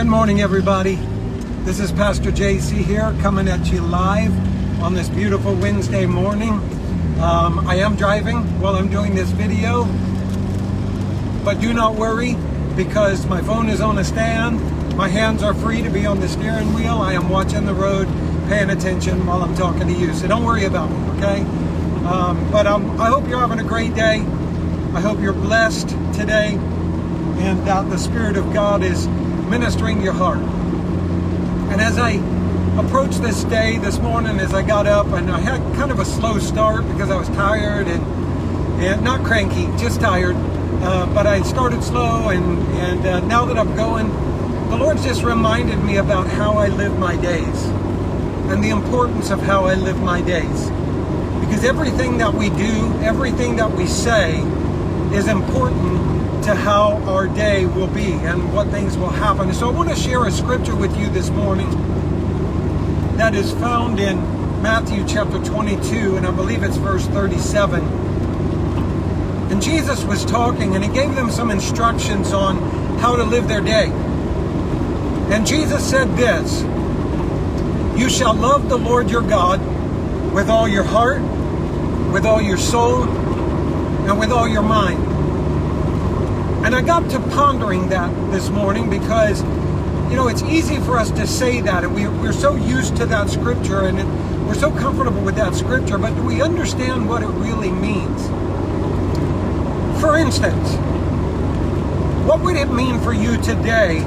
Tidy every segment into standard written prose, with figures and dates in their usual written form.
Good morning, everybody. This is Pastor JC here, coming at you live on this beautiful Wednesday morning. I am driving while I'm doing this video, but do not worry, because my phone is on a stand. My hands are free to be on the steering wheel. I am watching the road, paying attention while I'm talking to you, so don't worry about me, okay? I hope you're having a great day. I hope you're blessed today, and that the Spirit of God is ministering your heart. And as I approached this day this morning, as I got up, and I had kind of a slow start because I was tired and not cranky, just tired. But I started slow, and now that I'm going, the Lord's just reminded me about how I live my days and the importance of how I live my days. Because everything that we do, everything that we say is important to how our day will be and what things will happen. So I want to share a scripture with you this morning that is found in Matthew chapter 22, and I believe it's verse 37. And Jesus was talking, and he gave them some instructions on how to live their day. And Jesus said this: "You shall love the Lord your God with all your heart, with all your soul, and with all your mind." And I got to pondering that this morning because, you know, it's easy for us to say that, and we're so used to that scripture, and we're so comfortable with that scripture, but do we understand what it really means? For instance, what would it mean for you today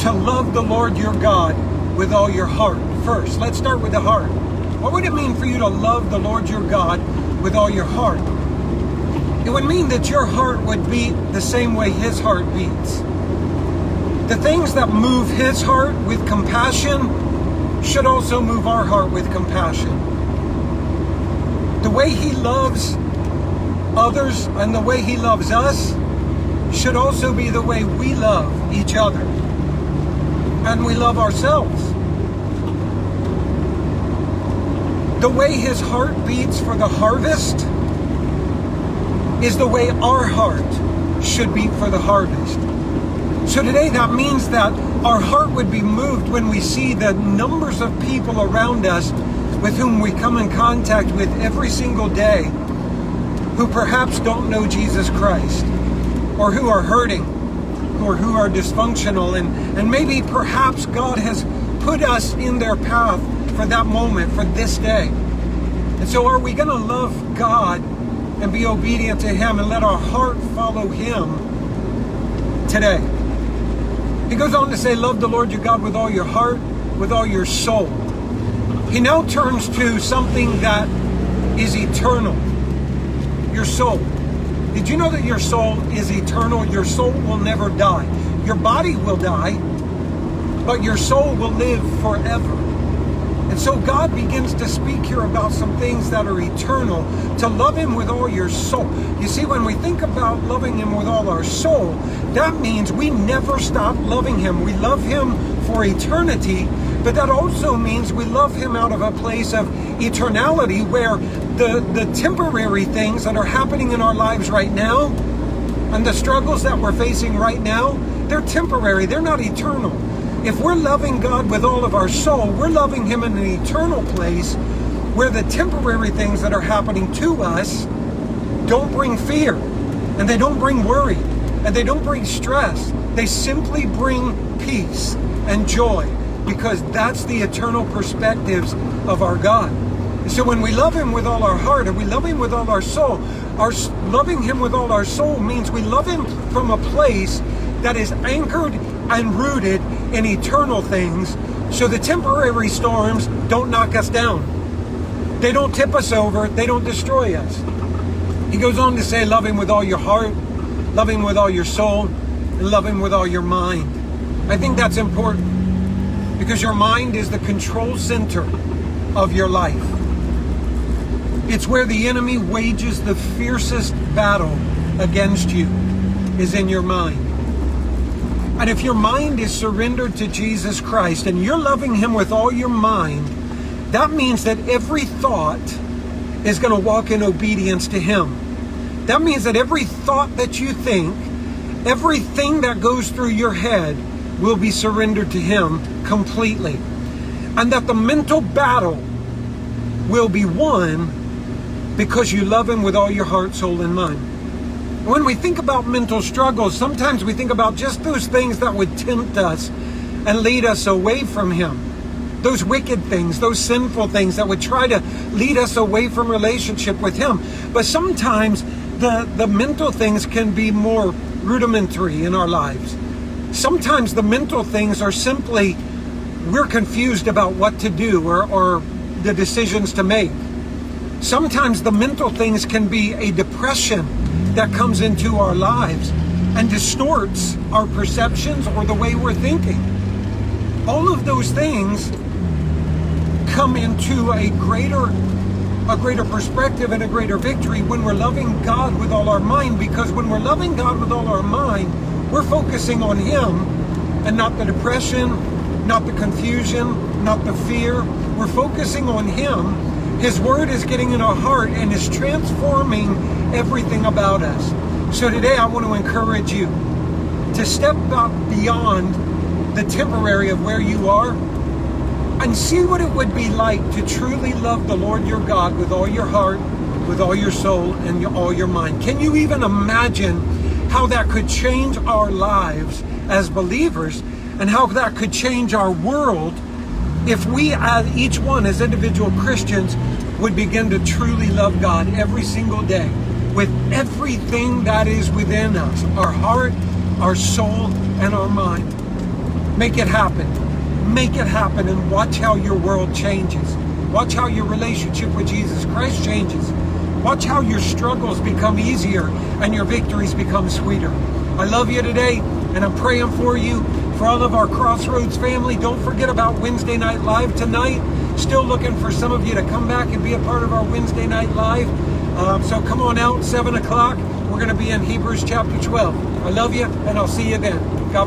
to love the Lord your God with all your heart? First, let's start with the heart. What would it mean for you to love the Lord your God with all your heart? It would mean that your heart would beat the same way his heart beats. The things that move his heart with compassion should also move our heart with compassion. The way he loves others and the way he loves us should also be the way we love each other and we love ourselves. The way his heart beats for the harvest is the way our heart should beat for the harvest. So today that means that our heart would be moved when we see the numbers of people around us with whom we come in contact with every single day who perhaps don't know Jesus Christ, or who are hurting, or who are dysfunctional, and maybe perhaps God has put us in their path for that moment, for this day. And so are we going to love God and be obedient to him and let our heart follow him today? He goes on to say, love the Lord your God with all your heart, with all your soul. He now turns to something that is eternal. Your soul. Did you know that your soul is eternal? Your soul will never die. Your body will die, but your soul will live forever. And so God begins to speak here about some things that are eternal, to love him with all your soul. You see, when we think about loving him with all our soul, that means we never stop loving him. We love him for eternity, but that also means we love him out of a place of eternality, where the temporary things that are happening in our lives right now and the struggles that we're facing right now, they're temporary. They're not eternal. If we're loving God with all of our soul, we're loving him in an eternal place where the temporary things that are happening to us don't bring fear, and they don't bring worry, and they don't bring stress. They simply bring peace and joy, because that's the eternal perspectives of our God. And so when we love him with all our heart and we love him with all our soul, loving him with all our soul means we love him from a place that is anchored and rooted in eternal things, so the temporary storms don't knock us down. They don't tip us over. They don't destroy us. He goes on to say, love him with all your heart, love him with all your soul, and love him with all your mind. I think that's important, because your mind is the control center of your life. It's where the enemy wages the fiercest battle against you, is in your mind. And if your mind is surrendered to Jesus Christ and you're loving him with all your mind, that means that every thought is going to walk in obedience to him. That means that every thought that you think, everything that goes through your head will be surrendered to Him completely. And that the mental battle will be won because you love Him with all your heart, soul, and mind. When we think about mental struggles, sometimes we think about just those things that would tempt us and lead us away from Him. Those wicked things, those sinful things that would try to lead us away from relationship with Him. But sometimes the mental things can be more rudimentary in our lives. Sometimes the mental things are simply we're confused about what to do or the decisions to make. Sometimes the mental things can be a depression that comes into our lives and distorts our perceptions or the way we're thinking. All of those things come into a greater perspective and a greater victory when we're loving God with all our mind, because when we're loving God with all our mind, we're focusing on Him and not the depression, not the confusion, not the fear. We're focusing on Him. His Word is getting in our heart and is transforming everything about us. So today I want to encourage you to step up beyond the temporary of where you are and see what it would be like to truly love the Lord your God with all your heart, with all your soul, and all your mind. Can you even imagine how that could change our lives as believers and how that could change our world if we, as each one as individual Christians, would begin to truly love God every single day with everything that is within us, our heart, our soul, and our mind. Make it happen. Make it happen, and watch how your world changes. Watch how your relationship with Jesus Christ changes. Watch how your struggles become easier and your victories become sweeter. I love you today, and I'm praying for you. For all of our Crossroads family, don't forget about Wednesday Night Live tonight. Still looking for some of you to come back and be a part of our Wednesday Night Live. So come on out, 7 o'clock. We're going to be in Hebrews chapter 12. I love you, and I'll see you then. God